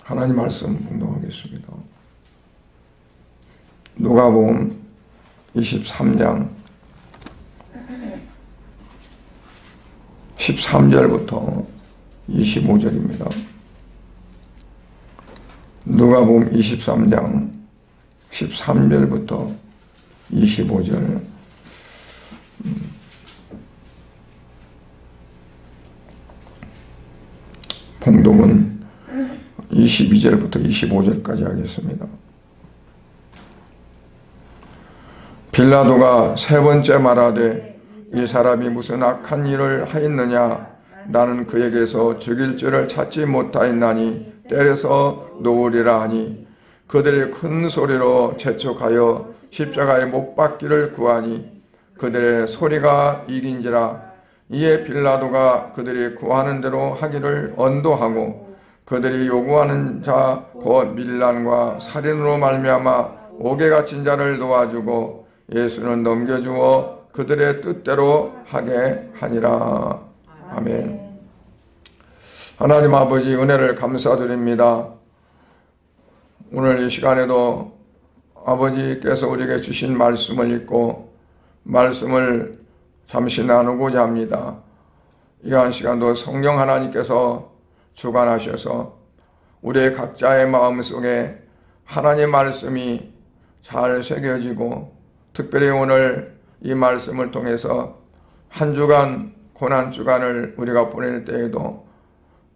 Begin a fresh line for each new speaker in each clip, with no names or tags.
하나님 말씀 봉독하겠습니다. 누가복음 23장 13절부터 25절입니다. 누가복음 23장 13절부터 25절. 봉독은 22절부터 25절까지 하겠습니다. 빌라도가 세 번째 말하되 이 사람이 무슨 악한 일을 하였느냐? 나는 그에게서 죽일 죄를 찾지 못하였나니 때려서 놓으리라 하니 그들이 큰 소리로 재촉하여 십자가에 못 박기를 구하니 그들의 소리가 이긴지라. 이에 빌라도가 그들이 구하는 대로 하기를 언도하고 그들이 요구하는 자 곧 밀란과 살인으로 말미암아 옥에 갇힌 자를 놓아주고 예수는 넘겨주어 그들의 뜻대로 하게 하니라. 아멘. 하나님 아버지, 은혜를 감사드립니다. 오늘 이 시간에도 아버지께서 우리에게 주신 말씀을 읽고 말씀을 잠시 나누고자 합니다. 이러한 시간도 성령 하나님께서 주관하셔서 우리의 각자의 마음속에 하나님의 말씀이 잘 새겨지고 특별히 오늘 이 말씀을 통해서 한 주간 고난주간을 우리가 보낼 때에도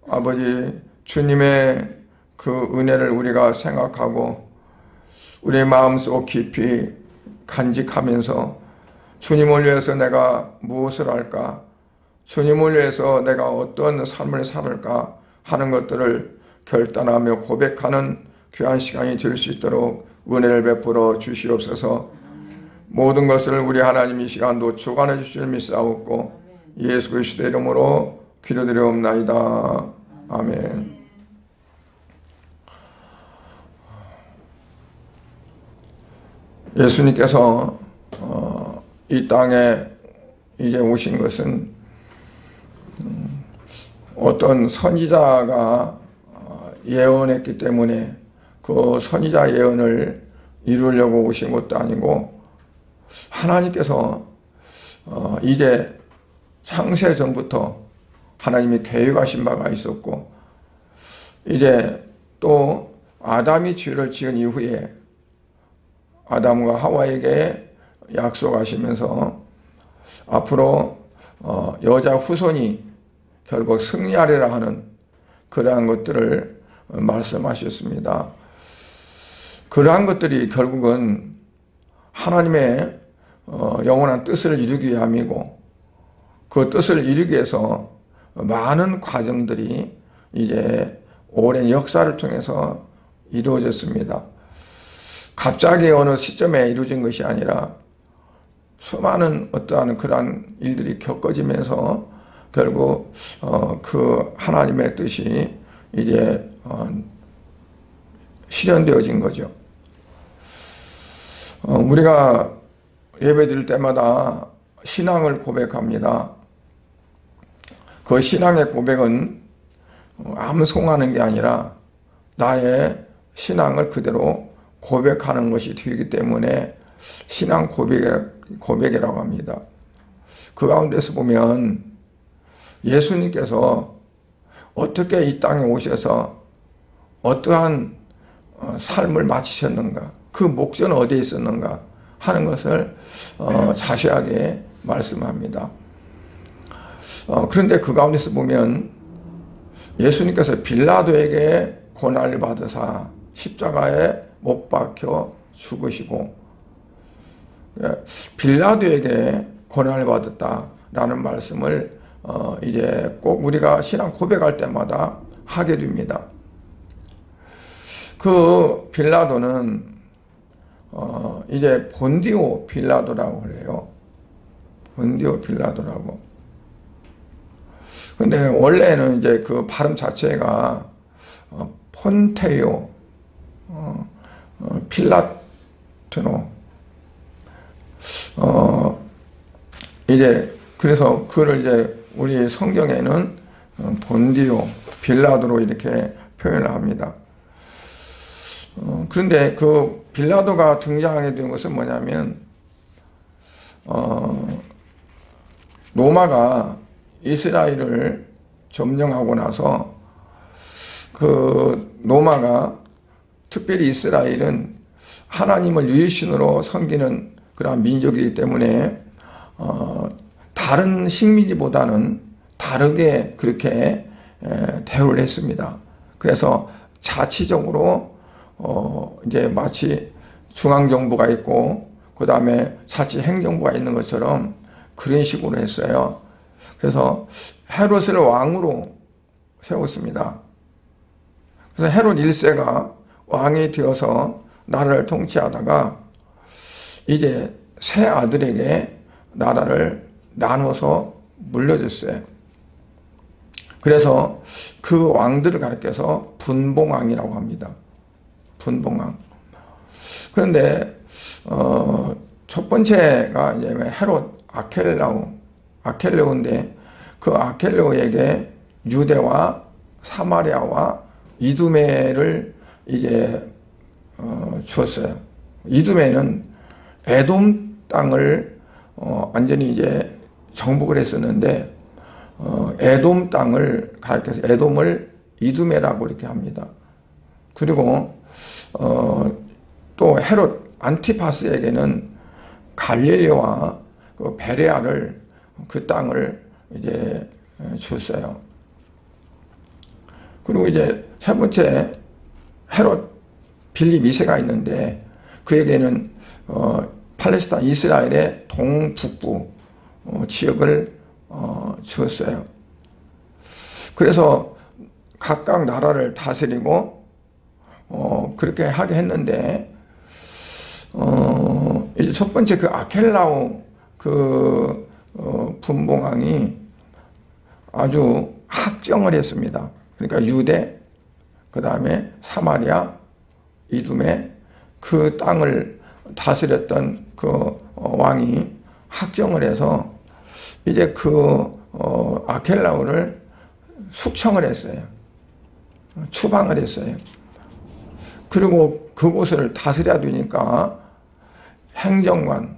아버지 주님의 그 은혜를 우리가 생각하고 우리의 마음속 깊이 간직하면서 주님을 위해서 내가 무엇을 할까? 주님을 위해서 내가 어떤 삶을 살을까? 하는 것들을 결단하며 고백하는 귀한 시간이 될 수 있도록 은혜를 베풀어 주시옵소서. 모든 것을 우리 하나님 이 시간도 주관해 주실 믿사옵고 예수 그리스도의 이름으로 기도드리옵나이다. 아멘. 예수님께서 이 땅에 이제 오신 것은 어떤 선지자가 예언했기 때문에 그 선지자 예언을 이루려고 오신 것도 아니고 하나님께서 이제 창세 전부터 하나님이 계획하신 바가 있었고 이제 또 아담이 죄를 지은 이후에 아담과 하와에게 약속하시면서 앞으로 여자 후손이 결국 승리하리라 하는 그러한 것들을 말씀하셨습니다. 그러한 것들이 결국은 하나님의 영원한 뜻을 이루기 위함이고 그 뜻을 이루기 위해서 많은 과정들이 이제 오랜 역사를 통해서 이루어졌습니다. 갑자기 어느 시점에 이루어진 것이 아니라 수많은 어떠한 그러한 일들이 겪어지면서 결국 그 하나님의 뜻이 이제 실현되어진 거죠. 우리가 예배드릴 때마다 신앙을 고백합니다. 그 신앙의 고백은 암송하는 게 아니라 나의 신앙을 그대로 고백하는 것이 되기 때문에 신앙 고백이라고 합니다. 그 가운데서 보면 예수님께서 어떻게 이 땅에 오셔서 어떠한 삶을 마치셨는가, 그 목적은 어디에 있었는가 하는 것을 자세하게 말씀합니다. 그런데 그 가운데서 보면 예수님께서 빌라도에게 고난을 받으사 십자가에 못 박혀 죽으시고 빌라도에게 고난을 받았다라는 말씀을 이제 꼭 우리가 신앙 고백할 때마다 하게 됩니다. 그 빌라도는 이제 본디오 빌라도라고 그래요. 본디오 빌라도라고. 근데 원래는 이제 그 발음 자체가 폰테요 필라토노 이제 그래서 그를 이제 우리 성경에는 본디오 빌라도로 이렇게 표현을 합니다. 그런데 그 빌라도가 등장하게 된 것은 뭐냐면, 로마가 이스라엘을 점령하고 나서 그 로마가, 특별히 이스라엘은 하나님을 유일신으로 섬기는 그런 민족이기 때문에 다른 식민지보다는 다르게 그렇게 대우를 했습니다. 그래서 자치적으로 이제 마치 중앙정부가 있고 그 다음에 자치 행정부가 있는 것처럼 그런 식으로 했어요. 그래서 헤롯을 왕으로 세웠습니다. 그래서 헤롯 1세가 왕이 되어서 나라를 통치하다가 이제 세 아들에게 나라를 나눠서 물려줬어요. 그래서 그 왕들을 가리켜서 분봉왕이라고 합니다. 분봉왕. 그런데 첫 번째가 이제 헤롯 아켈레오인데 그 아켈레오에게 유대와 사마리아와 이두메를 이제 주었어요. 이두메는 에돔 땅을 완전히 이제 정복을 했었는데 에돔 땅을 가리켜서 에돔을 이두메라고 이렇게 합니다. 그리고 또 헤롯 안티파스에게는 갈릴리와 그 베레아를 그 땅을 이제 줬어요. 그리고 이제 세 번째 헤롯 빌립 2세가 있는데 그에게는 팔레스타인 이스라엘의 동북부 지역을 주었어요. 그래서 각각 나라를 다스리고 그렇게 하게 했는데 이제 첫 번째 그 아켈라오 그 분봉왕이 아주 학정을 했습니다. 그러니까 유대, 그 다음에 사마리아, 이두메 그 땅을 다스렸던 그 왕이 학정을 해서 이제 그 아켈라오를 숙청을 했어요. 추방을 했어요. 그리고 그곳을 다스려야 되니까 행정관,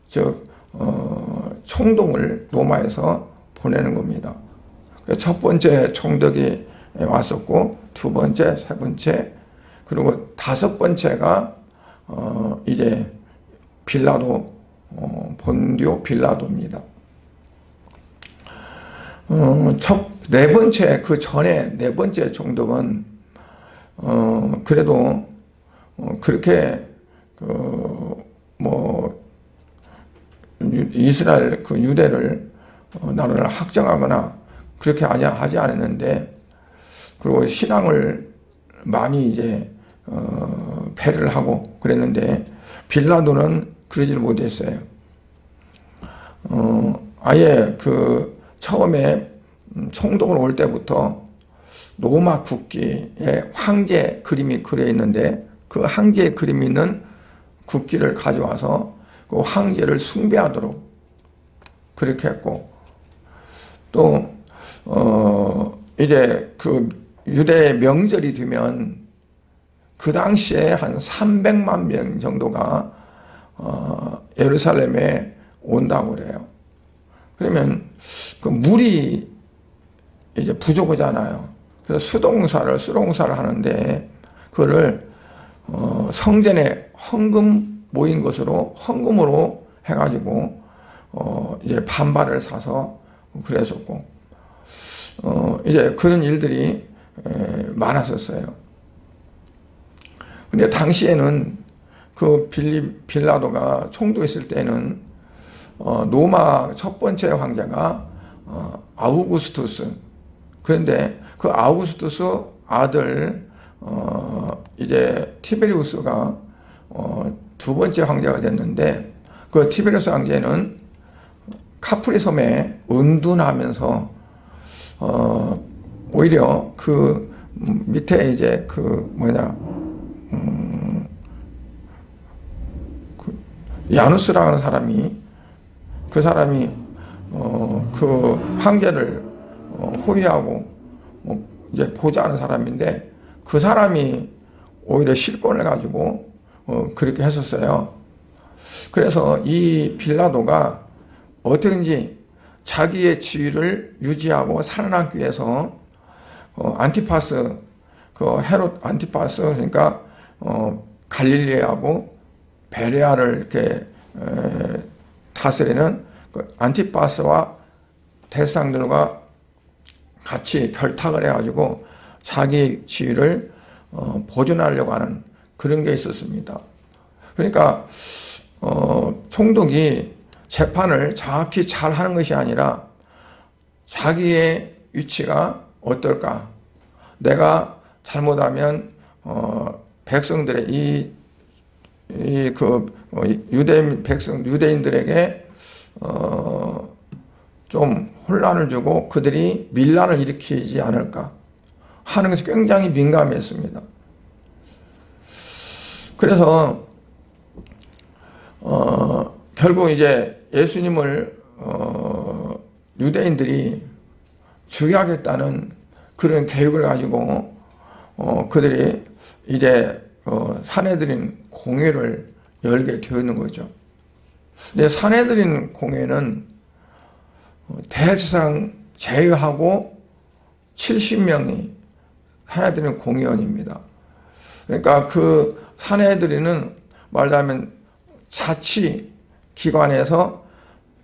즉 총독을 로마에서 보내는 겁니다. 첫 번째 총독이 왔었고 두 번째, 세 번째, 그리고 다섯 번째가 이제 빌라도, 본디오 빌라도입니다. 네 번째, 그 전에 네 번째 총독은 그래도 그렇게 이스라엘 그 유대를 나라를 확정하거나 그렇게 하지 않았는데, 그리고 신앙을 많이 이제 배를 하고 그랬는데 빌라도는 그러질 못했어요. 아예 그 처음에 총독을 올 때부터 로마 국기에 황제 그림이 그려 있는데 그 황제 그림 있는 국기를 가져와서 그 황제를 숭배하도록 그렇게 했고, 또 이제 그 유대의 명절이 되면 그 당시에 한 300만 명 정도가 예루살렘에 온다고 그래요. 그러면 그 물이 이제 부족하잖아요. 그래서 수동사를 하는데 그거를 성전에 헌금 모인 것으로 헌금으로 해가지고 이제 반발을 사서 그랬었고, 이제 그런 일들이 많았었어요. 근데 당시에는 그 빌라도가 총독했을 때는 로마 첫 번째 황제가 아우구스투스. 그런데 그 아우구스투스 아들 이제 티베리우스가 두 번째 황제가 됐는데 그 티베리우스 황제는 카프리 섬에 은둔하면서 오히려 그 밑에 이제 그 야누스라는 사람이 그 사람이 그 황제를 호위하고 이제 보좌하는 사람인데 그 사람이 오히려 실권을 가지고 그렇게 했었어요. 그래서 이 빌라도가 어떻게든지 자기의 지위를 유지하고 살아남기 위해서 안티파스, 그 헤롯 안티파스, 그러니까 갈릴리하고 베레아를 이렇게 다스리는 그 안티파스와 대상들과 같이 결탁을 해가지고 자기 지위를 보존하려고 하는 그런 게 있었습니다. 그러니까 총독이 재판을 정확히 잘 하는 것이 아니라 자기의 위치가 어떨까? 내가 잘못하면 백성들의 유대인들에게 좀 혼란을 주고 그들이 밀란을 일으키지 않을까 하는 것이 굉장히 민감했습니다. 그래서 결국 이제 예수님을 유대인들이 죽여야겠다는 그런 계획을 가지고 그들이 이제 산헤드린 공회를 열게 되었는 거죠. 근데 산헤드린 공회는 대제사장 제외하고 70명이 산헤드린 공회원입니다. 그러니까 그 산헤드린은 말하자면 자치 기관에서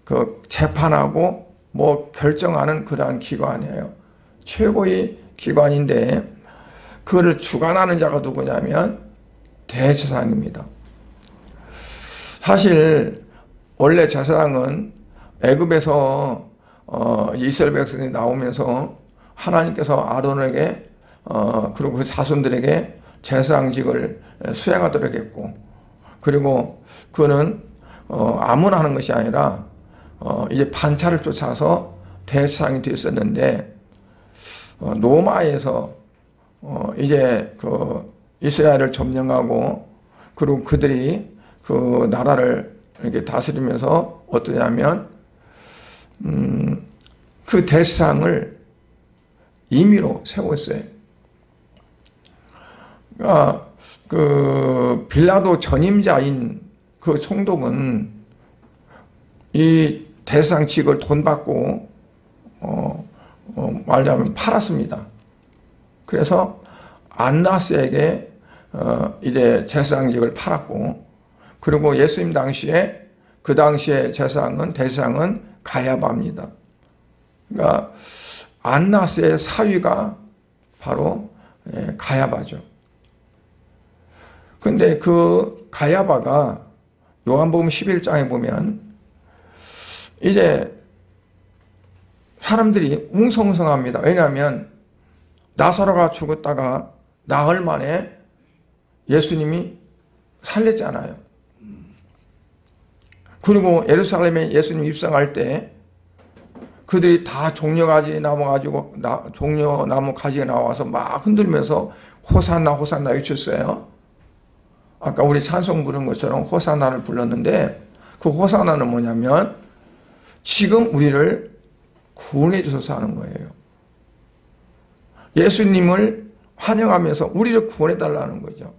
그 재판하고 뭐 결정하는 그러한 기관이에요. 최고의 기관인데 그거를 주관하는 자가 누구냐면 대제사장입니다. 사실 원래 제사장은 애굽에서 이스라엘 백성이 나오면서 하나님께서 아론에게 그리고 그 자손들에게 제사장직을 수행하도록 했고, 그리고 그는 아무나 하는 것이 아니라 이제 반차를 쫓아서 대제사장이 되었었는데 로마에서 이제 그 이스라엘을 점령하고 그리고 그들이 그 나라를 이렇게 다스리면서 어떠냐면 그 대제사장을 임의로 세웠어요. 그러니까 그 빌라도 전임자인 그 총독은 이 대제사장직을 돈 받고 말하자면 팔았습니다. 그래서 안나스에게 이제 제사장직을 팔았고, 그리고 예수님 당시에 그 당시에 대제사장은 가야바입니다. 그러니까 안나스의 사위가 바로 가야바죠. 근데 그 가야바가 요한복음 11장에 보면 이제 사람들이 웅성웅성합니다. 왜냐하면 나사로가 죽었다가 나흘 만에 예수님이 살렸잖아요. 그리고 예루살렘에 예수님 입성할 때 그들이 다 종려가지 나무 가지고 종려나무 가지가 나와서 막 흔들면서 호산나 호산나 외쳤어요. 아까 우리 찬송 부른 것처럼 호산나를 불렀는데 그 호산나는 뭐냐면 지금 우리를 구원해 주셔서 하는 거예요. 예수님을 환영하면서 우리를 구원해 달라는 거죠.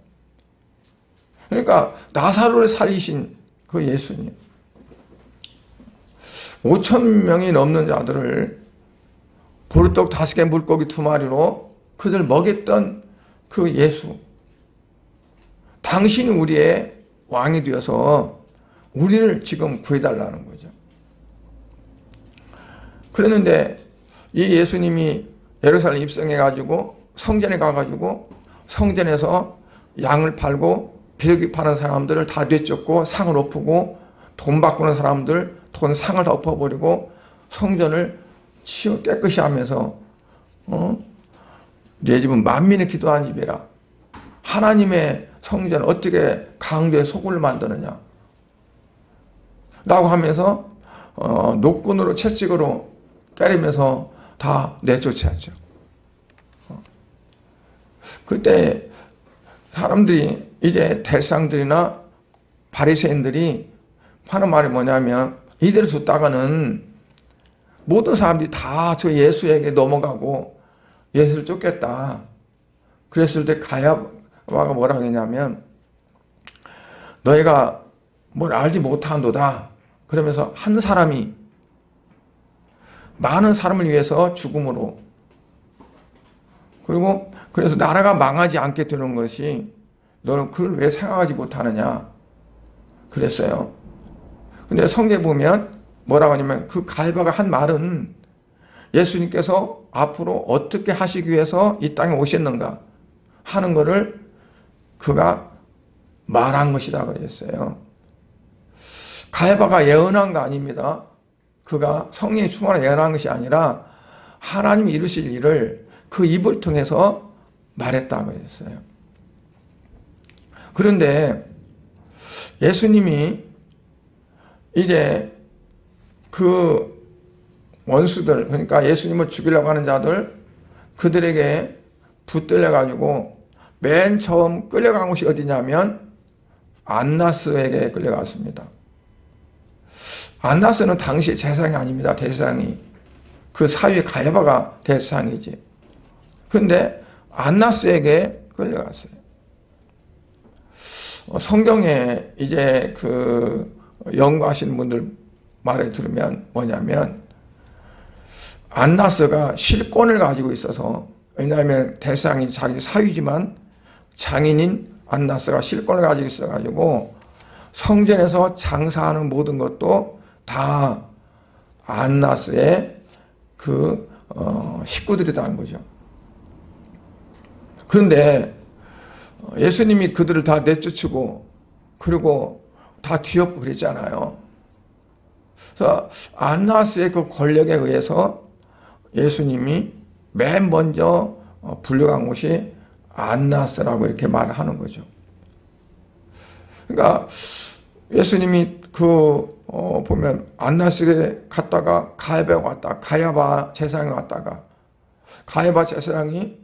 그러니까 나사로를 살리신 그 예수님, 5,000명이 넘는 자들을 보리떡 5개 물고기 2마리로 그들 먹였던 그 예수, 당신이 우리의 왕이 되어서 우리를 지금 구해달라는 거죠. 그랬는데 이 예수님이 예루살렘 입성해가지고 성전에 가가지고 성전에서 양을 팔고 비둘기 파는 사람들을 다 내쫓고 상을 엎고 돈 바꾸는 사람들 돈 상을 다 엎어버리고 성전을 치워 깨끗이 하면서 내 집은 만민의 기도하는 집이라, 하나님의 성전을 어떻게 강도의 소굴을 만드느냐 라고 하면서 노끈으로 채찍으로 때리면서 다 내쫓았죠. 그때 사람들이 이제 대상들이나 바리새인들이 하는 말이 뭐냐면 이대로 뒀다가는 모든 사람들이 다 저 예수에게 넘어가고 예수를 쫓겠다. 그랬을 때 가야바가 뭐라고 했냐면 너희가 뭘 알지 못한도다. 그러면서 한 사람이 많은 사람을 위해서 죽음으로, 그리고 그래서 나라가 망하지 않게 되는 것이 너는 그걸 왜 생각하지 못하느냐 그랬어요. 근데 성경에 보면 뭐라고 하냐면 그 가야바가 한 말은 예수님께서 앞으로 어떻게 하시기 위해서 이 땅에 오셨는가 하는 것을 그가 말한 것이다 그랬어요. 가야바가 예언한 거 아닙니다. 그가 성령이 충만하게 예언한 것이 아니라 하나님이 이루실 일을 그 입을 통해서 말했다 그랬어요. 그런데 예수님이 이제 그 원수들, 그러니까 예수님을 죽이려고 하는 자들, 그들에게 붙들려 가지고 맨 처음 끌려간 곳이 어디냐면 안나스에게 끌려갔습니다. 안나스는 당시 제사장이 아닙니다. 대제사장이. 그 사위의 가야바가 대제사장이지. 그런데 안나스에게 끌려갔어요. 성경에 이제 그 연구하시는 분들 말에 들으면 뭐냐면 안나스가 실권을 가지고 있어서, 왜냐하면 대상이 자기 사위지만 장인인 안나스가 실권을 가지고 있어가지고 성전에서 장사하는 모든 것도 다 안나스의 그 식구들이라는 거죠. 그런데 예수님이 그들을 다 내쫓고 그리고 다 뒤엎고 그랬잖아요. 그래서 안나스의 그 권력에 의해서 예수님이 맨 먼저 불려간 곳이 안나스라고 이렇게 말을 하는 거죠. 그러니까 예수님이 보면 안나스에 갔다가 가야바에 왔다, 가야바 제사장에 왔다가 가야바 제사장이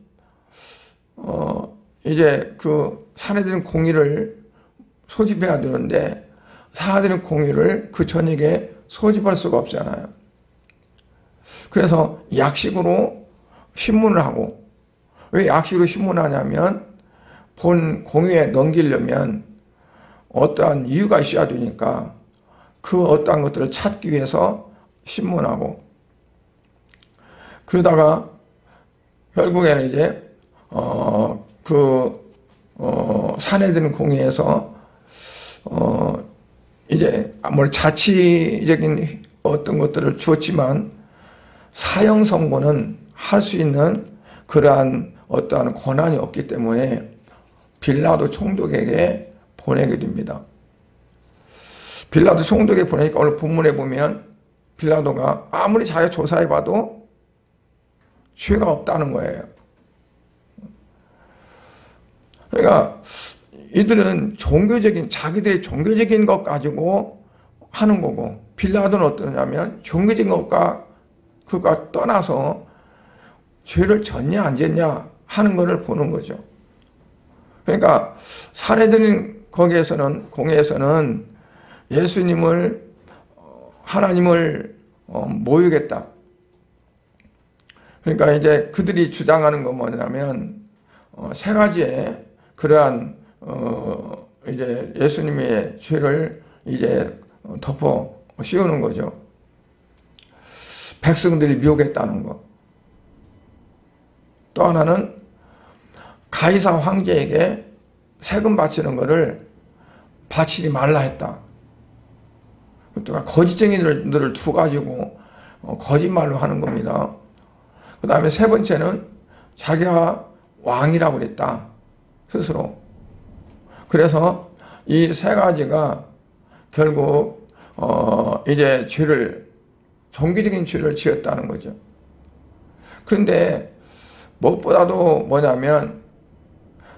이제 그 사내들은 공의를 소집해야 되는데 사내들은 공의를 그 저녁에 소집할 수가 없잖아요. 그래서 약식으로 신문을 하고, 왜 약식으로 신문하냐면 본 공의에 넘기려면 어떠한 이유가 있어야 되니까 그 어떠한 것들을 찾기 위해서 신문하고, 그러다가 결국에는 이제 사내들은 공의에서 이제 아무리 자치적인 어떤 것들을 주었지만 사형 선고는 할 수 있는 그러한 어떠한 권한이 없기 때문에 빌라도 총독에게 보내게 됩니다. 빌라도 총독에게 보내니까 오늘 본문에 보면 빌라도가 아무리 자기가 조사해봐도 죄가 없다는 거예요. 그러니까 이들은 자기들의 종교적인 것 가지고 하는 거고, 빌라도는 어떠냐면 종교적인 것과 그가 떠나서 죄를 졌냐 안 졌냐 하는 것을 보는 거죠. 그러니까 사내들은 거기에서는 공회에서는 예수님을 하나님을 모욕했다. 그러니까 이제 그들이 주장하는 건 뭐냐면 세 가지의 그러한 이제 예수님의 죄를 이제 덮어 씌우는 거죠. 백성들이 미혹했다는 것. 또 하나는 가이사 황제에게 세금 바치는 것을 바치지 말라 했다. 또 거짓쟁이들을 두 가지고 거짓말로 하는 겁니다. 그 다음에 세 번째는 자기가 왕이라고 그랬다. 스스로. 그래서 이 세 가지가 결국 이제 종교적인 죄를 지었다는 거죠. 그런데 무엇보다도 뭐냐면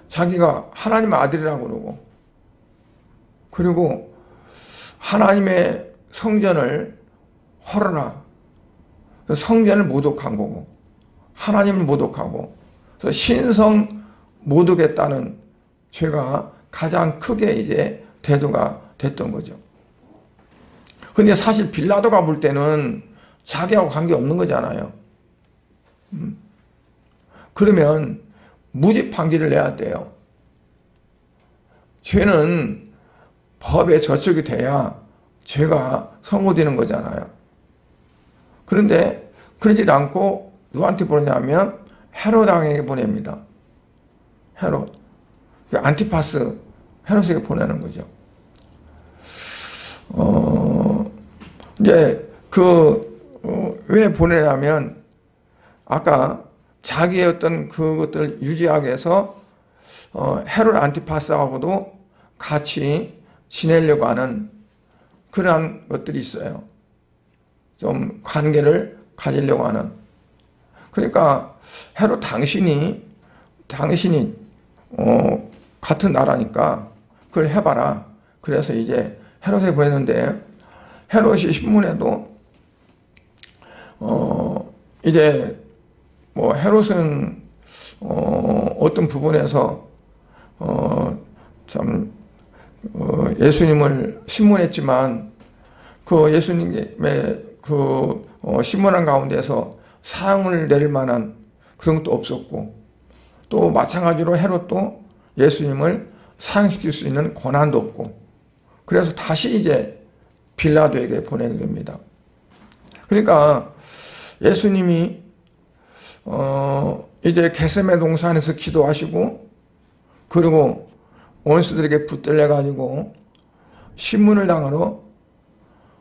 자기가 하나님의 아들이라고 그러고, 그리고 하나님의 성전을 헐어라. 성전을 모독한 거고, 하나님을 모독하고, 그래서 신성 모독했다는 죄가 가장 크게 이제 대두가 됐던 거죠. 근데 사실 빌라도가 볼 때는 자기하고 관계없는 거잖아요. 그러면 무죄 판결을 내야 돼요. 죄는 법에 저촉이 돼야 죄가 선고되는 거잖아요. 그런데 그러지 않고 누구한테 보내냐면 헤롯왕에게 보냅니다. 헤롯. 안티파스 헤롯에게 보내는 거죠. 이제 왜 보내냐면 아까 자기의 어떤 그것들을 유지하기 위해서 헤롯 안티파스하고도 같이 지내려고 하는 그러한 것들이 있어요. 좀 관계를 가지려고 하는. 그러니까 헤롯 당신이 같은 나라니까 그걸 해봐라. 그래서 이제 헤롯에 보냈는데 헤롯이 신문에도 이제 뭐 헤롯은 어떤 부분에서 참 예수님을 신문했지만 그 예수님의 신문한 가운데서 사형을 내릴 만한 그런 것도 없었고 또 마찬가지로 헤롯도 예수님을 사형시킬 수 있는 권한도 없고 그래서 다시 이제 빌라도에게 보내게 됩니다. 그러니까 예수님이 이제 겟세마네 동산에서 기도하시고 그리고 원수들에게 붙들려 가지고 신문을 당하러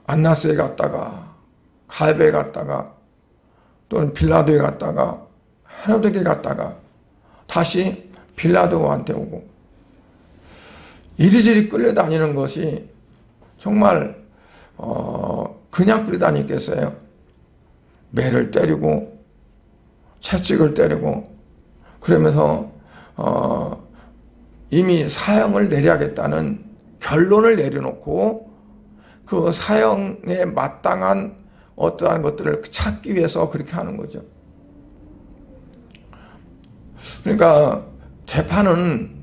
안나스에 갔다가 갈배에 갔다가 또는 빌라도에 갔다가 헤롯에게 갔다가 다시 빌라도한테 오고 이리저리 끌려다니는 것이 정말 그냥 끌려다니겠어요? 매를 때리고 채찍을 때리고 그러면서 이미 사형을 내려야겠다는 결론을 내려놓고 그 사형에 마땅한 어떠한 것들을 찾기 위해서 그렇게 하는 거죠. 그러니까 재판은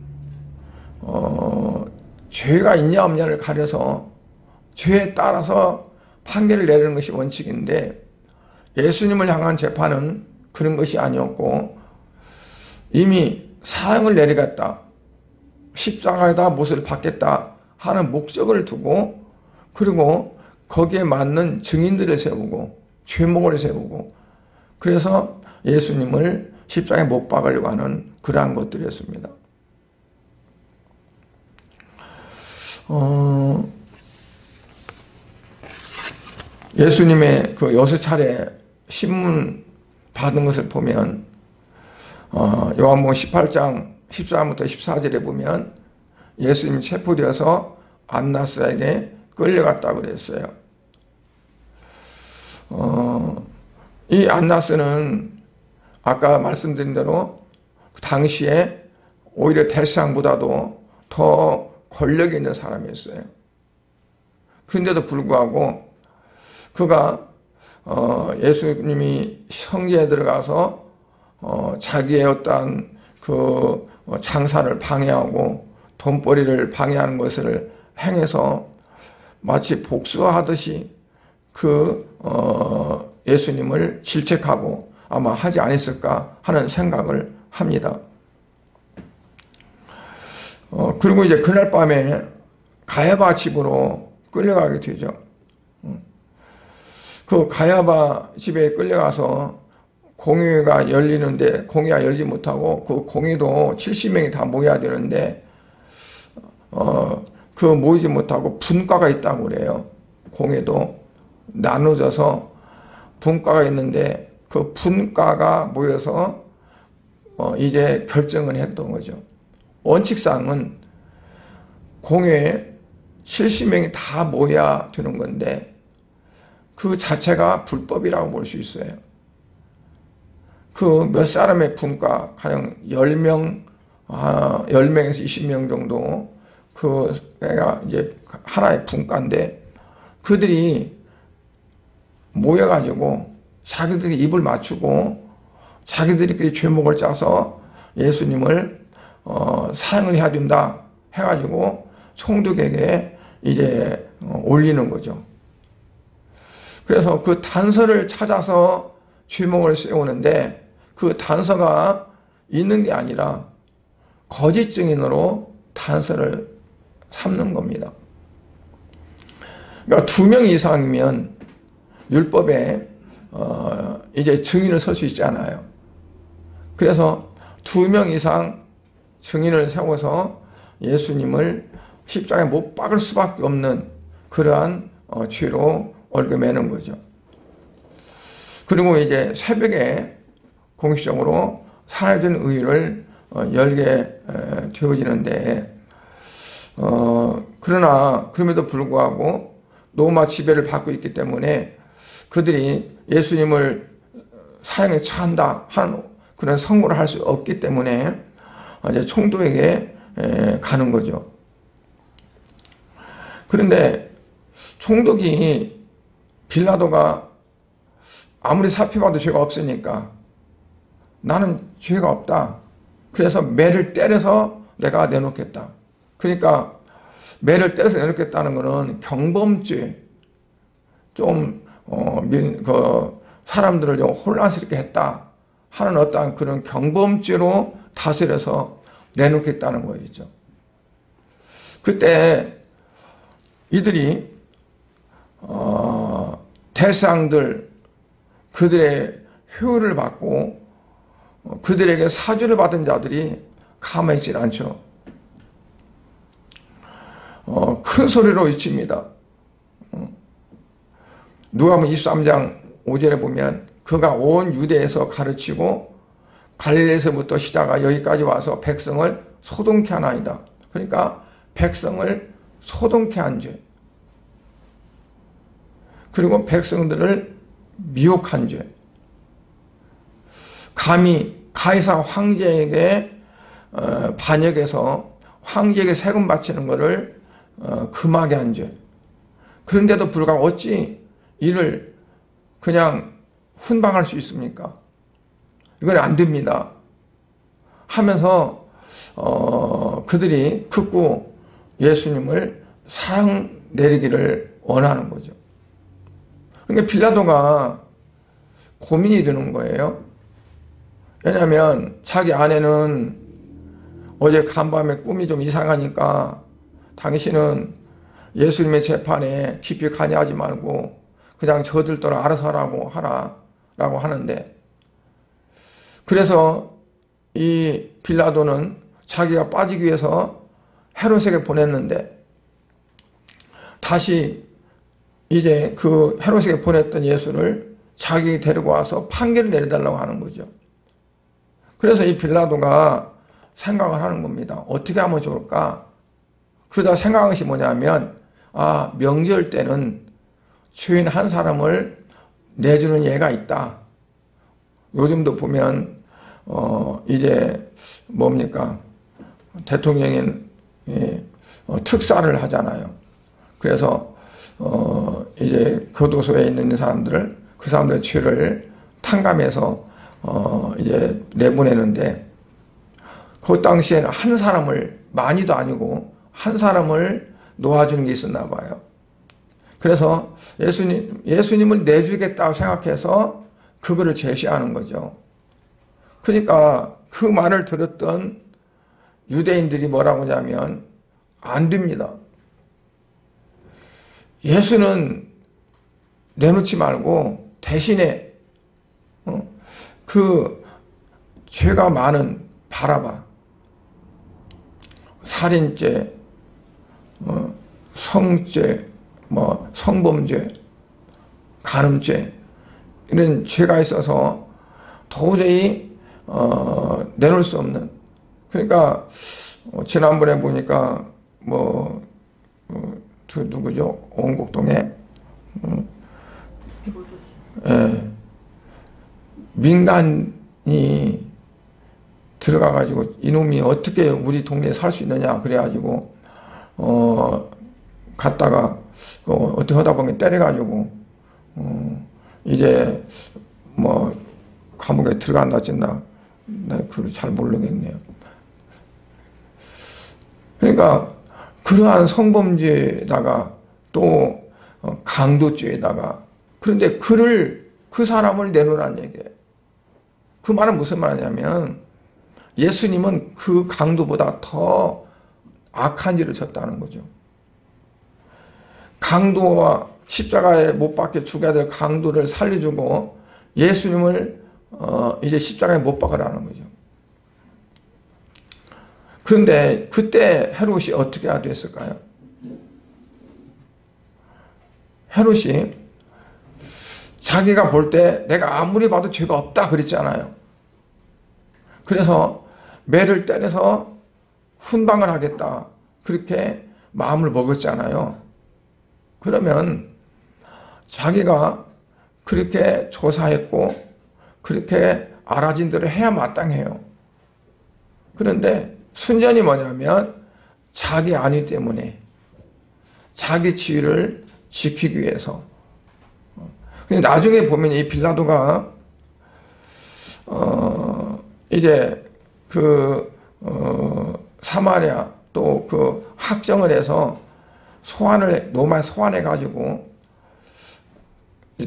죄가 있냐 없냐를 가려서 죄에 따라서 판결을 내리는 것이 원칙인데 예수님을 향한 재판은 그런 것이 아니었고 이미 사형을 내리겠다. 십자가에다 못을 박겠다 하는 목적을 두고 그리고 거기에 맞는 증인들을 세우고 죄목을 세우고 그래서 예수님을 십자가에 못 박으려고 하는 그러한 것들이었습니다. 예수님의 그 6차례 신문 받은 것을 보면 요한복음 18장 14절부터 14절에 보면 예수님이 체포되어서 안나스에게 끌려갔다고 그랬어요. 이 안나스는 아까 말씀드린 대로 그 당시에 오히려 대상보다도 더 권력이 있는 사람이었어요. 그런데도 불구하고 그가 예수님이 성지에 들어가서 자기의 어떠한 그 장사를 방해하고 돈벌이를 방해하는 것을 행해서 마치 복수하듯이 예수님을 질책하고 아마 하지 않았을까 하는 생각을 합니다. 그리고 이제 그날 밤에 가야바 집으로 끌려가게 되죠. 그 가야바 집에 끌려가서 공회가 열리는데 공회가 열지 못하고 그 공회도 70명이 다 모여야 되는데 그 모이지 못하고 분과가 있다고 그래요. 공회도 나눠져서 분과가 있는데 그 분과가 모여서 이제 결정을 했던 거죠. 원칙상은 공회에 70명이 다 모여야 되는 건데 그 자체가 불법이라고 볼 수 있어요. 그 몇 사람의 분과 가령 10명, 10명에서 20명 정도 그가 이제 하나의 분과인데 그들이 모여가지고 자기들이 입을 맞추고 자기들끼리 죄목을 짜서 예수님을 사형을 해야 된다 해가지고 총독에게 이제 올리는 거죠. 그래서 그 단서를 찾아서 죄목을 세우는데 그 단서가 있는 게 아니라 거짓 증인으로 단서를 삼는 겁니다. 그러니까 2명 이상이면 율법에 이제 증인을 설 수 있잖아요. 그래서 2명 이상 증인을 세워서 예수님을 십자가에 못 박을 수밖에 없는 그러한 죄로 얽매는 거죠. 그리고 이제 새벽에 공식적으로 사라진 의를 열게 되어지는데, 그러나 그럼에도 불구하고 로마 지배를 받고 있기 때문에 그들이 예수님을 사형에 처한다 하는 그런 선고를 할 수 없기 때문에 이제 총독에게 가는 거죠. 그런데 총독이 빌라도가 아무리 살펴봐도 죄가 없으니까 나는 죄가 없다. 그래서 매를 때려서 내가 내놓겠다. 그러니까 매를 때려서 내놓겠다는 것은 경범죄, 좀 사람들을 좀 혼란스럽게 했다 하는 어떠한 그런 경범죄로 다스려서 내놓겠다는 거였죠. 그때 이들이 대상들 그들의 효율을 받고 그들에게 사주를 받은 자들이 가만히 있지 않죠. 큰 소리로 외칩니다. 누가복음 23장 5절에 보면 그가 온 유대에서 가르치고 갈릴리에서부터 시작하 여기까지 와서 백성을 소동케 하나이다. 그러니까 백성을 소동케 한 죄. 그리고 백성들을 미혹한 죄. 감히 가이사 황제에게 반역해서 황제에게 세금 바치는 것을 금하게 한 죄. 그런데도 불구하고 어찌 이를 그냥 훈방할 수 있습니까? 이건 안 됩니다. 하면서 그들이 극구 예수님을 사형 내리기를 원하는 거죠. 그러니까 빌라도가 고민이 되는 거예요. 왜냐하면 자기 아내는 어제 간밤에 꿈이 좀 이상하니까 당신은 예수님의 재판에 깊이 관여하지 말고 그냥 저들더러 알아서 하라고 하는데, 그래서 이 빌라도는 자기가 빠지기 위해서 헤롯에게 보냈는데 다시 이제 그 헤롯에게 보냈던 예수를 자기 데리고 와서 판결을 내려달라고 하는 거죠. 그래서 이 빌라도가 생각을 하는 겁니다. 어떻게 하면 좋을까? 그러다 생각한 것이 뭐냐면, 명절 때는 죄인 한 사람을 내주는 예가 있다. 요즘도 보면 이제 뭡니까? 대통령이 특사를 하잖아요. 그래서 이제 교도소에 있는 사람들을, 그 사람들의 죄를 탕감해서 이제 내보내는데, 그 당시에는 한 사람을, 많이도 아니고 한 사람을 놓아주는 게 있었나 봐요. 그래서 예수님을 내주겠다고 생각해서 그거를 제시하는 거죠. 그러니까 그 말을 들었던 유대인들이 뭐라고 하냐면, 안 됩니다. 예수는 내놓지 말고 대신에 그 죄가 많은 바라바, 살인죄, 성죄, 성범죄, 간음죄, 이런 죄가 있어서 도저히 내놓을 수 없는. 그러니까 지난번에 보니까 누구죠? 원곡동에 민간이 들어가가지고 이놈이 어떻게 우리 동네에 살 수 있느냐 그래가지고 갔다가 어떻게 하다 보면 때려가지고 이제 감옥에 들어간다 찐다. 나 그걸 잘 모르겠네요. 그러니까 그러한 성범죄에다가 또 강도죄에다가, 그런데 그 사람을 내놓으라는 얘기예요. 그 말은 무슨 말이냐면 예수님은 그 강도보다 더 악한 일을 졌다는 거죠. 강도와 십자가에 못 박혀 죽어야 될 강도를 살려주고 예수님을 이제 십자가에 못 박으라는 거죠. 그런데 그때 헤롯이 어떻게 됐을까요? 헤롯이 자기가 볼 때 내가 아무리 봐도 죄가 없다 그랬잖아요. 그래서 매를 때려서 훈방을 하겠다 그렇게 마음을 먹었잖아요. 그러면 자기가 그렇게 조사했고 그렇게 알아진 대로 해야 마땅해요. 그런데 순전히 뭐냐면 자기 안위 때문에 자기 지위를 지키기 위해서. 근데 나중에 보면 이 빌라도가 이제 사마리아 또 그 학정을 해서 로마에 소환해 가지고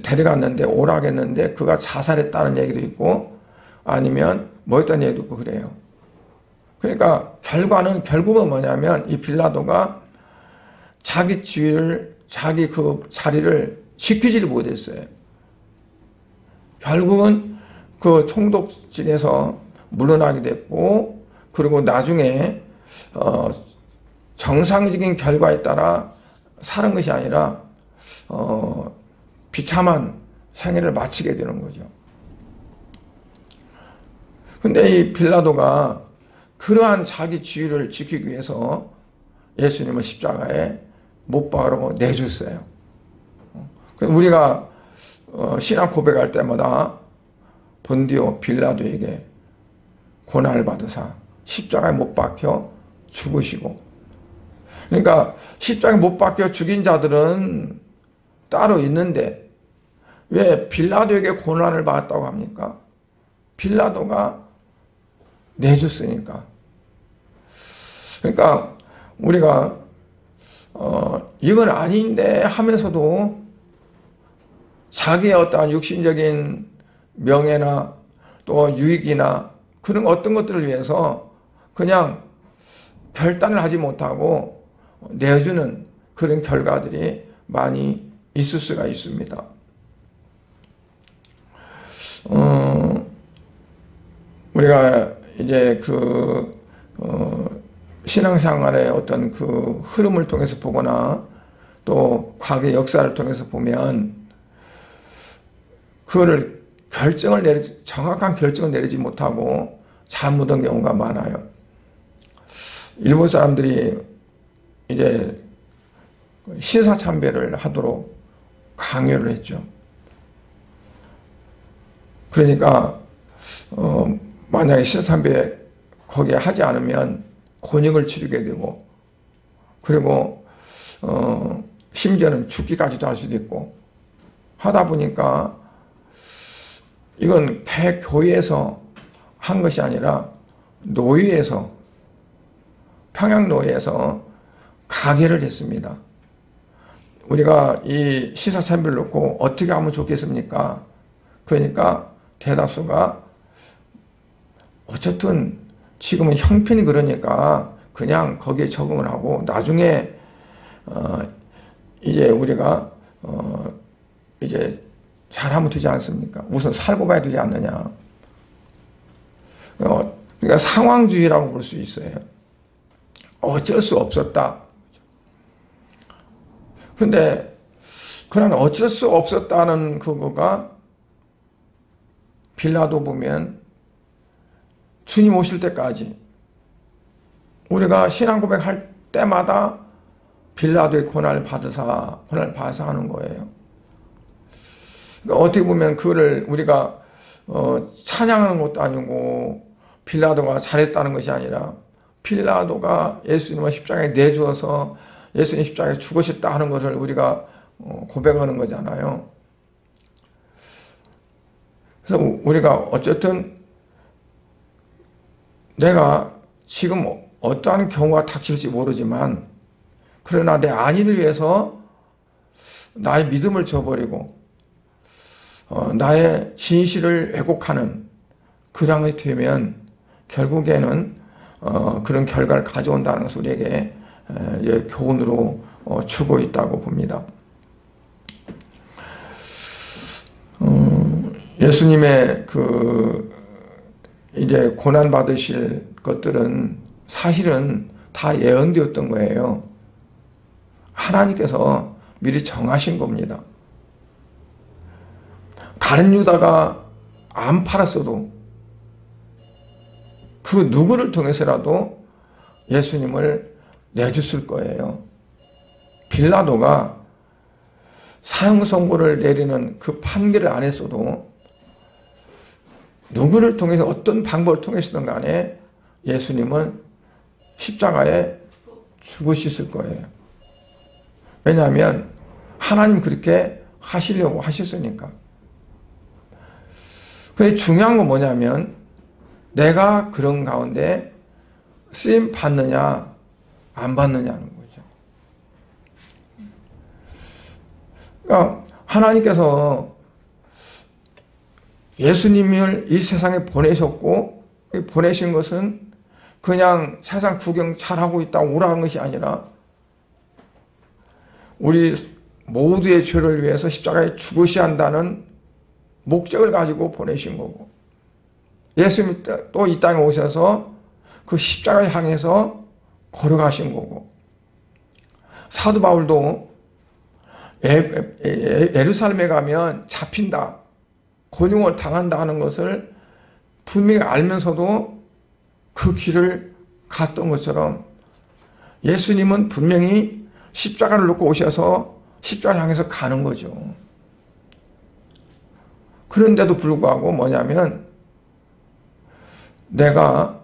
데려갔는데 오락했는데 그가 자살했다는 얘기도 있고 아니면 뭐 했다는 얘기도 있고 그래요. 그러니까 결국은 뭐냐면 이 빌라도가 자기 지위를 자기 그 자리를 지키지를 못했어요. 결국은 그 총독직에서 물러나게 됐고 그리고 나중에 정상적인 결과에 따라 사는 것이 아니라 비참한 생애를 마치게 되는 거죠. 근데 이 빌라도가 그러한 자기 지위를 지키기 위해서 예수님을 십자가에 못 박으라고 내줬어요. 우리가 신앙 고백할 때마다 본디오 빌라도에게 고난을 받으사 십자가에 못 박혀 죽으시고, 그러니까 십자가에 못 박혀 죽인 자들은 따로 있는데 왜 빌라도에게 고난을 받았다고 합니까? 빌라도가 내줬으니까. 그러니까 우리가 이건 아닌데 하면서도 자기의 어떠한 육신적인 명예나 또 유익이나 그런 어떤 것들을 위해서 그냥 결단을 하지 못하고 내주는 그런 결과들이 많이 있을 수가 있습니다. 우리가 이제 신앙생활의 어떤 그 흐름을 통해서 보거나 또 과거 역사를 통해서 보면 그거를 정확한 결정을 내리지 못하고 잘못한 경우가 많아요. 일본 사람들이 이제 신사참배를 하도록 강요를 했죠. 그러니까 만약에 신사참배 거기에 하지 않으면 곤욕을 치르게 되고 그리고 심지어는 죽기까지도 할 수도 있고 하다 보니까 이건 대교회에서 한 것이 아니라 노예에서 평양노예에서 가게를 했습니다. 우리가 이 시사참배를 놓고 어떻게 하면 좋겠습니까? 그러니까 대다수가 어쨌든 지금은 형편이 그러니까 그냥 거기에 적응을 하고 나중에 이제 우리가 이제 잘하면 되지 않습니까? 우선 살고 봐야 되지 않느냐. 그러니까 상황주의라고 볼 수 있어요. 어쩔 수 없었다. 그런데 그런 어쩔 수 없었다는 그거가 빌라도 보면 주님 오실 때까지 우리가 신앙 고백할 때마다 빌라도의 고난을 받아서 하는 거예요. 그러니까 어떻게 보면 그거를 우리가 찬양하는 것도 아니고 빌라도가 잘했다는 것이 아니라 빌라도가 예수님을 십자가에 내주어서 예수님 십자가에 죽으셨다 하는 것을 우리가 고백하는 거잖아요. 그래서 우리가 어쨌든 내가 지금 어떠한 경우가 닥칠지 모르지만 그러나 내 안위를 위해서 나의 믿음을 저버리고 나의 진실을 왜곡하는 그랑이 되면 결국에는 그런 결과를 가져온다는 것을 우리에게 이제 교훈으로 주고 있다고 봅니다. 예수님의 이제 고난 받으실 것들은 사실은 다 예언되었던 거예요. 하나님께서 미리 정하신 겁니다. 가룟 유다가 안 팔았어도 그 누구를 통해서라도 예수님을 내줬을 거예요. 빌라도가 사형 선고를 내리는 그 판결을 안 했어도 누구를 통해서 어떤 방법을 통해서든 간에 예수님은 십자가에 죽으셨을 거예요. 왜냐하면 하나님 그렇게 하시려고 하셨으니까. 근데 중요한 건 뭐냐면 내가 그런 가운데 쓰임 받느냐 안 받느냐는 거죠. 그러니까 하나님께서 예수님을 이 세상에 보내셨고 보내신 것은 그냥 세상 구경 잘하고 있다 오라는 것이 아니라 우리 모두의 죄를 위해서 십자가에 죽으셔야 한다는 목적을 가지고 보내신 거고 예수님이 또 이 땅에 오셔서 그 십자가를 향해서 걸어가신 거고 사도 바울도 예루살렘에 가면 잡힌다 고용을 당한다 하는 것을 분명히 알면서도 그 길을 갔던 것처럼 예수님은 분명히 십자가를 놓고 오셔서 십자가를 향해서 가는 거죠. 그런데도 불구하고 뭐냐면 내가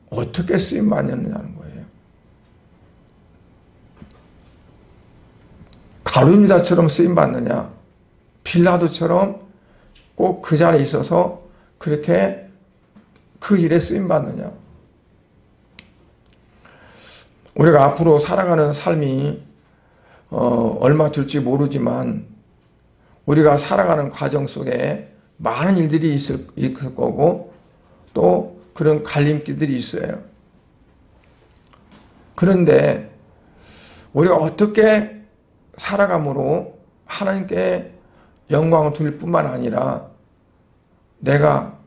어떻게 쓰임받느냐는 거예요. 가룟 유다처럼 쓰임받느냐 빌라도처럼 꼭 그 자리에 있어서 그렇게 그 일에 쓰임받느냐. 우리가 앞으로 살아가는 삶이 얼마 될지 모르지만 우리가 살아가는 과정 속에 많은 일들이 있을 거고 또 그런 갈림길들이 있어요. 그런데 우리가 어떻게 살아감으로 하나님께 영광을 돌릴 뿐만 아니라 내가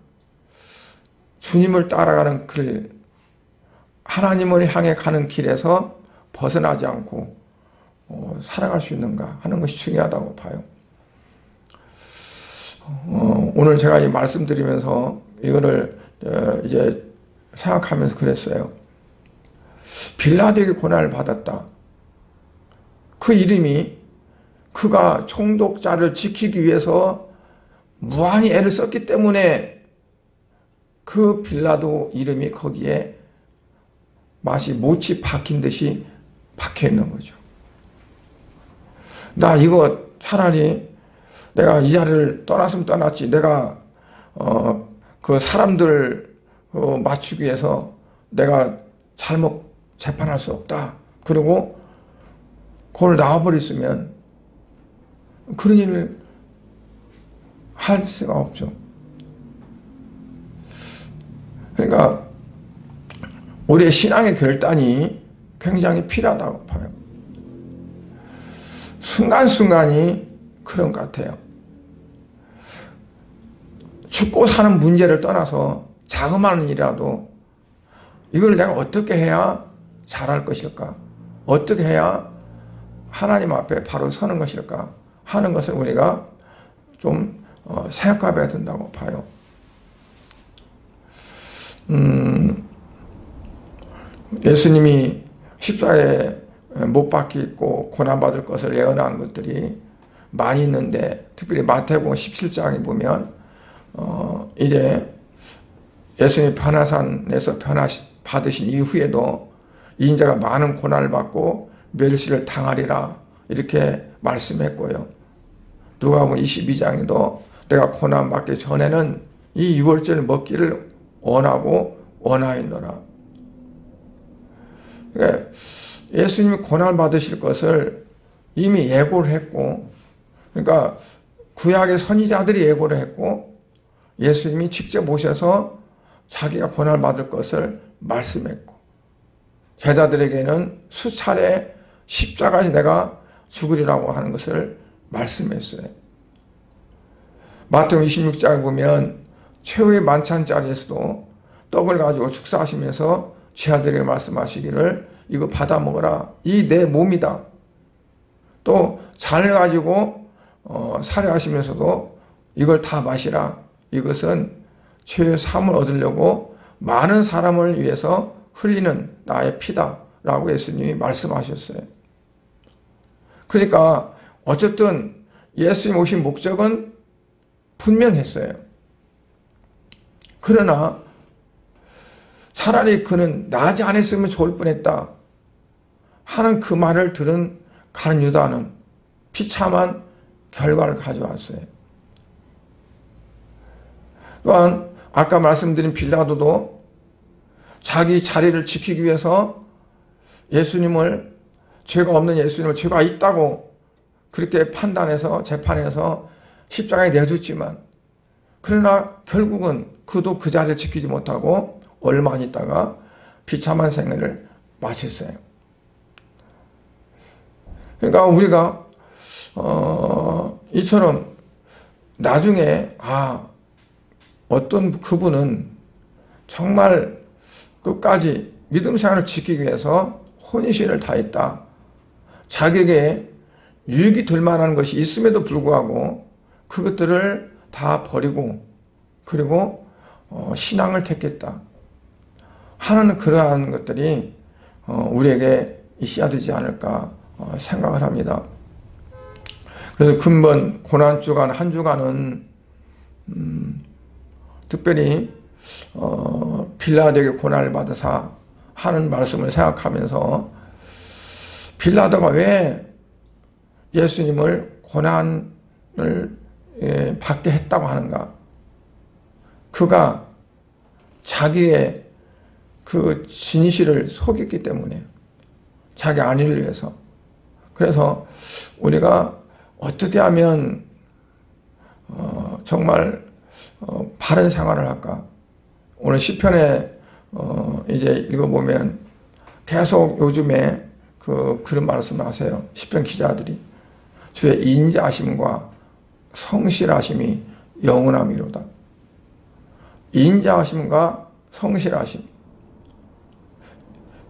주님을 따라가는 길, 하나님을 향해 가는 길에서 벗어나지 않고 살아갈 수 있는가 하는 것이 중요하다고 봐요. 오늘 제가 이 말씀드리면서 이거를 이제 생각하면서 그랬어요. 빌라도에게 고난을 받았다. 그 이름이 그가 총독자를 지키기 위해서 무한히 애를 썼기 때문에 그 빌라도 이름이 거기에 마치 못이 박힌 듯이 박혀 있는 거죠. 나 이거 차라리 내가 이 자리를 떠났으면 떠났지. 내가 그 사람들 맞추기 위해서 내가 잘못 재판할 수 없다. 그리고 그걸 나와버렸으면 그런 일을 할 수가 없죠. 그러니까 우리의 신앙의 결단이 굉장히 필요하다고 봐요. 순간순간이 그런 것 같아요. 죽고 사는 문제를 떠나서 자그마한 일이라도 이걸 내가 어떻게 해야 잘할 것일까? 어떻게 해야 하나님 앞에 바로 서는 것일까? 하는 것을 우리가 좀 생각해 봐야 된다고 봐요. 예수님이 십자가에 못 박히고 고난받을 것을 예언한 것들이 많이 있는데 특별히 마태복음 17장에 보면 이제 예수님이 변화산에서 받으신 이후에도 인자가 많은 고난을 받고 멸시를 당하리라 이렇게 말씀했고요. 누가복음 22장에도 내가 고난받기 전에는 이 유월절 먹기를 원하고 원하였노라. 그러니까 예수님이 고난을 받으실 것을 이미 예고를 했고 그러니까 구약의 선지자들이 예고를 했고 예수님이 직접 오셔서 자기가 고난을 받을 것을 말씀했고 제자들에게는 수차례 십자가에서 내가 죽으리라고 하는 것을 말씀했어요. 마태복음 26장에 보면 최후의 만찬 자리에서도 떡을 가지고 축사하시면서 제자들에게 말씀하시기를 이거 받아 먹어라. 이 내 몸이다. 또 잔을 가지고 살해하시면서도 이걸 다 마시라. 이것은 죄의 사함을 얻으려고 많은 사람을 위해서 흘리는 나의 피다. 라고 예수님이 말씀하셨어요. 그러니까 어쨌든 예수님 오신 목적은 분명했어요. 그러나 차라리 그는 나지 않았으면 좋을 뻔했다 하는 그 말을 들은 가룟 유다는 비참한 결과를 가져왔어요. 또한 아까 말씀드린 빌라도도 자기 자리를 지키기 위해서 예수님을, 죄가 없는 예수님을 죄가 있다고 그렇게 판단해서 재판해서 십자가에 내줬지만, 그러나 결국은 그도 그 자리를 지키지 못하고 얼마 있다가 비참한 생애를 마쳤어요. 그러니까 우리가 이처럼 나중에 어떤 그분은 정말 끝까지 믿음 생활을 지키기 위해서 혼신을 다했다. 자기에게 유익이 될 만한 것이 있음에도 불구하고 그것들을 다 버리고 그리고 신앙을 택했다 하는 그러한 것들이 우리에게 있어야 되지 않을까 생각을 합니다. 그래서 근본 고난주간 한 주간은 특별히 빌라도에게 고난을 받으사 하는 말씀을 생각하면서 빌라도가 왜 예수님을 고난을 받게 했다고 하는가? 그가 자기의 그 진실을 속였기 때문에, 자기 안위를 위해서. 그래서 우리가 어떻게 하면 정말 바른 생활을 할까? 오늘 시편에 이제 읽어보면 계속 요즘에 그런 말씀을 하세요. 시편 기자들이 주의 인자하심과 성실하심이 영원함이로다. 인자하심과 성실하심.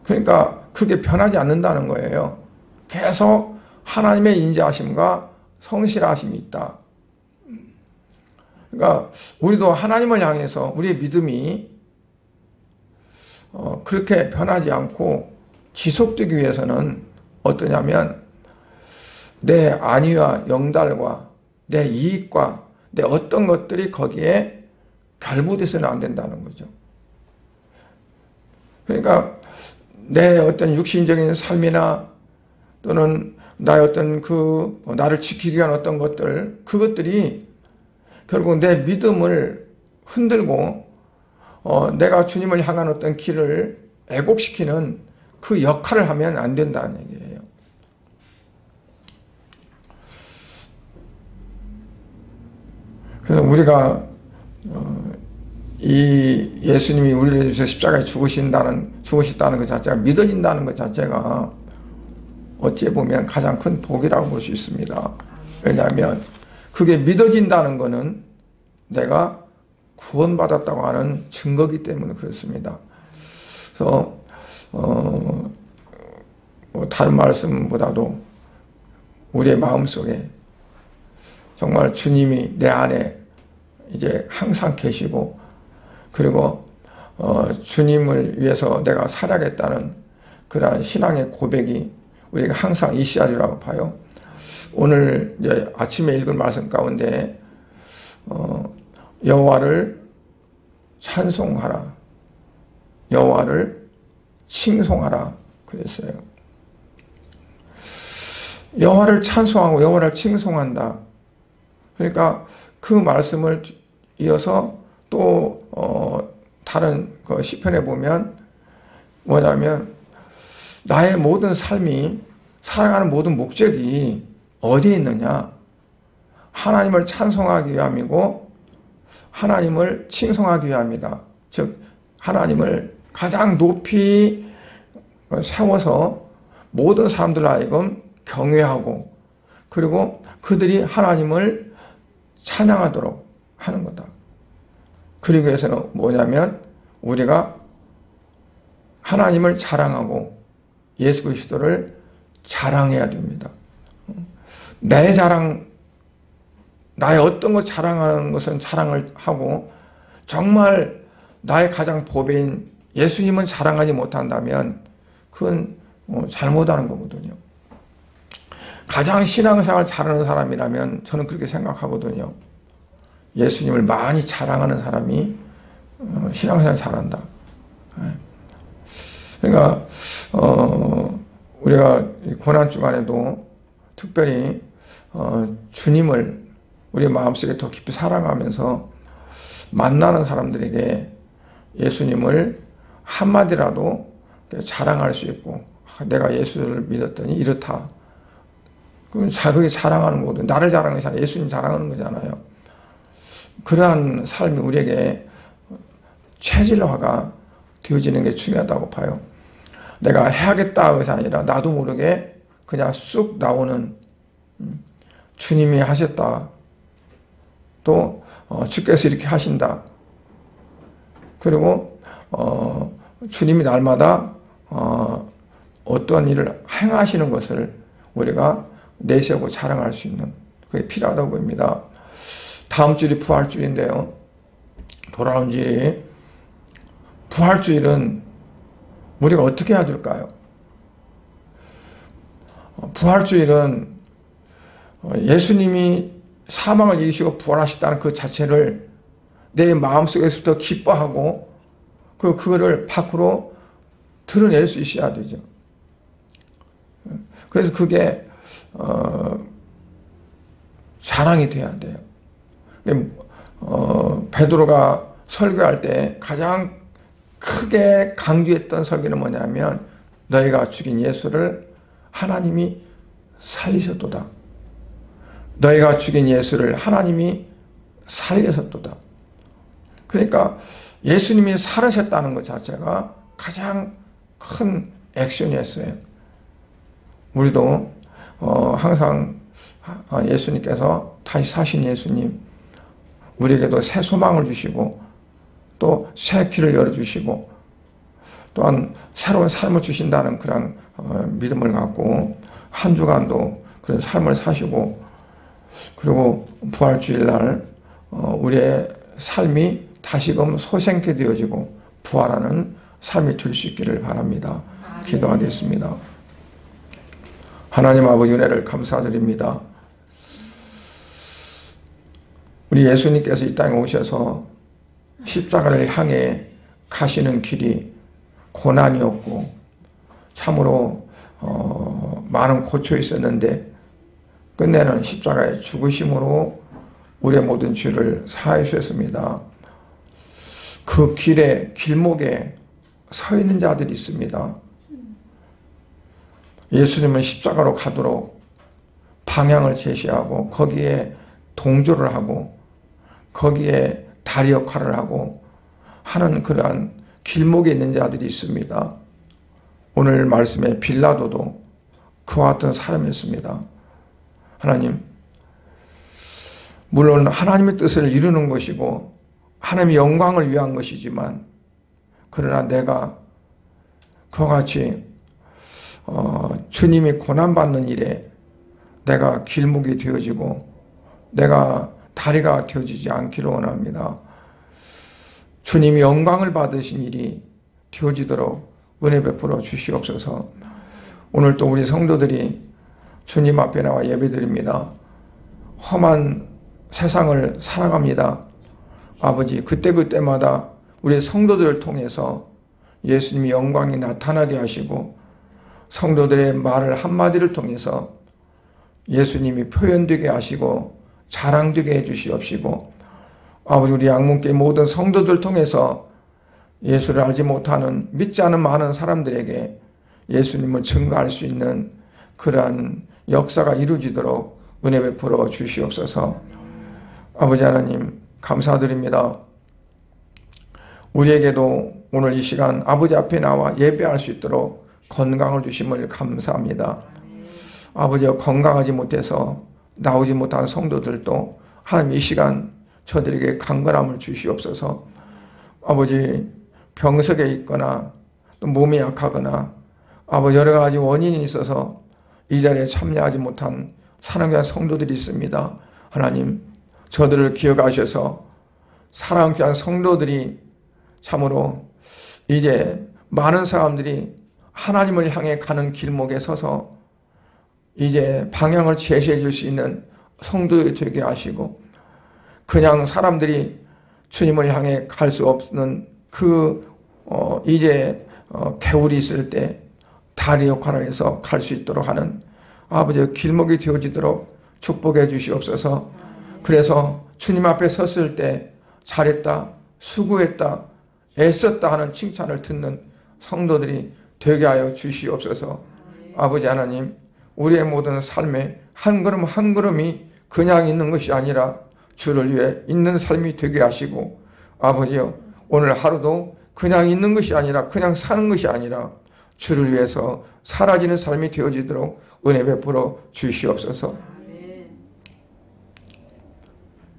그러니까 그게 변하지 않는다는 거예요. 계속 하나님의 인자하심과 성실하심이 있다. 그러니까 우리도 하나님을 향해서 우리의 믿음이 그렇게 변하지 않고 지속되기 위해서는 어떠냐면 내 안위와 영달과 내 이익과 내 어떤 것들이 거기에 결부돼서는 안 된다는 거죠. 그러니까 내 어떤 육신적인 삶이나 또는 나의 어떤 나를 지키기 위한 어떤 것들, 그것들이 결국 내 믿음을 흔들고 내가 주님을 향한 어떤 길을 애곡시키는 그 역할을 하면 안 된다는 얘기예요. 그래서 우리가 이 예수님이 우리를 위해서 십자가에 죽으셨다는 것 자체가 믿어진다는 것 자체가 어찌 보면 가장 큰 복이라고 볼 수 있습니다. 왜냐하면 그게 믿어진다는 것은 내가 구원받았다고 하는 증거이기 때문에 그렇습니다. 그래서 다른 말씀보다도 우리의 마음속에 정말 주님이 내 안에 이제 항상 계시고, 그리고 주님을 위해서 내가 살아야겠다는 그러한 신앙의 고백이 우리가 항상 있어야 하리라고 봐요. 오늘 이제 아침에 읽은 말씀 가운데 여호와를 찬송하라, 여호와를 칭송하라 그랬어요. 여호와를 찬송하고 여호와를 칭송한다. 그러니까 그 말씀을 이어서 또 다른 그 시편에 보면 뭐냐면 나의 모든 삶이 살아가는 모든 목적이 어디에 있느냐? 하나님을 찬송하기 위함이고 하나님을 칭송하기 위함이다. 즉 하나님을 가장 높이 세워서 모든 사람들 하여금 경외하고 그리고 그들이 하나님을 찬양하도록 하는 거다. 그러기 위해서는 뭐냐면 우리가 하나님을 자랑하고 예수 그리스도를 자랑해야 됩니다. 내 자랑, 나의 어떤 것 자랑하는 것은 자랑을 하고 정말 나의 가장 보배인 예수님은 자랑하지 못한다면 그건 잘못하는 거거든요. 가장 신앙생활 잘하는 사람이라면 저는 그렇게 생각하거든요. 예수님을 많이 자랑하는 사람이 신앙생활 잘한다. 그러니까 우리가 고난주간에도 특별히 주님을 우리 마음속에 더 깊이 사랑하면서 만나는 사람들에게 예수님을 한마디라도 자랑할 수 있고 내가 예수를 믿었더니 이렇다. 그럼 그게 자랑하는 거거든요. 나를 자랑하는 게 아니라 예수님 자랑하는 거잖아요. 그러한 삶이 우리에게 체질화가 되어지는 게 중요하다고 봐요. 내가 해야겠다 것이 아니라 나도 모르게 그냥 쑥 나오는 주님이 하셨다. 또 주께서 이렇게 하신다. 그리고 주님이 날마다 어떤 일을 행하시는 것을 우리가 내세우고 자랑할 수 있는 그게 필요하다고 봅니다. 다음 주일이 부활주일인데요. 돌아오는 주일이 부활주일은 우리가 어떻게 해야 될까요? 부활주일은 예수님이 사망을 이기시고 부활하셨다는 그 자체를 내 마음속에서부터 기뻐하고 그거를 밖으로 드러낼 수 있어야 되죠. 그래서 그게 자랑이 돼야 돼요. 베드로가 설교할 때 가장 크게 강조했던 설교는 뭐냐면 너희가 죽인 예수를 하나님이 살리셨도다. 너희가 죽인 예수를 하나님이 살리셨도다. 그러니까 예수님이 살으셨다는 것 자체가 가장 큰 액션이었어요. 우리도 항상 예수님께서 다시 사신 예수님 우리에게도 새 소망을 주시고 또 새 길을 열어주시고 또한 새로운 삶을 주신다는 그런 믿음을 갖고 한 주간도 그런 삶을 사시고 그리고 부활주일날 우리의 삶이 다시금 소생케 되어지고 부활하는 삶이 될 수 있기를 바랍니다. 기도하겠습니다. 하나님 아버지 은혜를 감사드립니다. 우리 예수님께서 이 땅에 오셔서 십자가를 향해 가시는 길이 고난이었고 참으로 많은 고초가 있었는데 끝내는 십자가의 죽으심으로 우리의 모든 죄를 사하여 주셨습니다. 그 길목에 서 있는 자들이 있습니다. 예수님은 십자가로 가도록 방향을 제시하고 거기에 동조를 하고 거기에 다리 역할을 하고 하는 그러한 길목에 있는 자들이 있습니다. 오늘 말씀에 빌라도도 그와 같은 사람이었습니다. 하나님, 물론 하나님의 뜻을 이루는 것이고 하나님의 영광을 위한 것이지만 그러나 내가 그와 같이 주님이 고난받는 일에 내가 길목이 되어지고 내가 다리가 되어지지 않기를 원합니다. 주님이 영광을 받으신 일이 되어지도록 은혜 베풀어 주시옵소서. 오늘 또 우리 성도들이 주님 앞에 나와 예배드립니다. 험한 세상을 살아갑니다. 아버지, 그때그때마다 우리 성도들을 통해서 예수님의 영광이 나타나게 하시고 성도들의 말을 한마디를 통해서 예수님이 표현되게 하시고 자랑되게 해주시옵시고 아버지, 우리 양문교회 모든 성도들 통해서 예수를 알지 못하는 믿지 않은 많은 사람들에게 예수님을 증거할 수 있는 그러한 역사가 이루어지도록 은혜 베풀어 주시옵소서. 아버지 하나님 감사드립니다. 우리에게도 오늘 이 시간 아버지 앞에 나와 예배할 수 있도록 건강을 주심을 감사합니다. 아버지여, 건강하지 못해서 나오지 못한 성도들도 하나님 이 시간 저들에게 강건함을 주시옵소서. 아버지, 병석에 있거나 또 몸이 약하거나 아버지 여러 가지 원인이 있어서 이 자리에 참여하지 못한 사랑하는 성도들이 있습니다. 하나님, 저들을 기억하셔서 사랑하는 성도들이 참으로 이제 많은 사람들이 하나님을 향해 가는 길목에 서서 이제 방향을 제시해 줄 수 있는 성도들이 되게 하시고, 그냥 사람들이 주님을 향해 갈 수 없는 이제 개울이 있을 때 다리 역할을 해서 갈 수 있도록 하는 아버지의 길목이 되어지도록 축복해 주시옵소서. 그래서 주님 앞에 섰을 때 잘했다, 수고했다, 애썼다 하는 칭찬을 듣는 성도들이 되게 하여 주시옵소서. 아버지 하나님, 우리의 모든 삶에 한 걸음 한 걸음이 그냥 있는 것이 아니라 주를 위해 있는 삶이 되게 하시고, 아버지여, 오늘 하루도 그냥 있는 것이 아니라 그냥 사는 것이 아니라 주를 위해서 사라지는 삶이 되어지도록 은혜 베풀어 주시옵소서.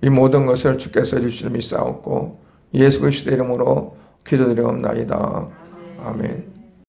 이 모든 것을 주께서 주실 믿사옵고 예수 그리스도 이름으로 기도드리옵나이다. 아멘.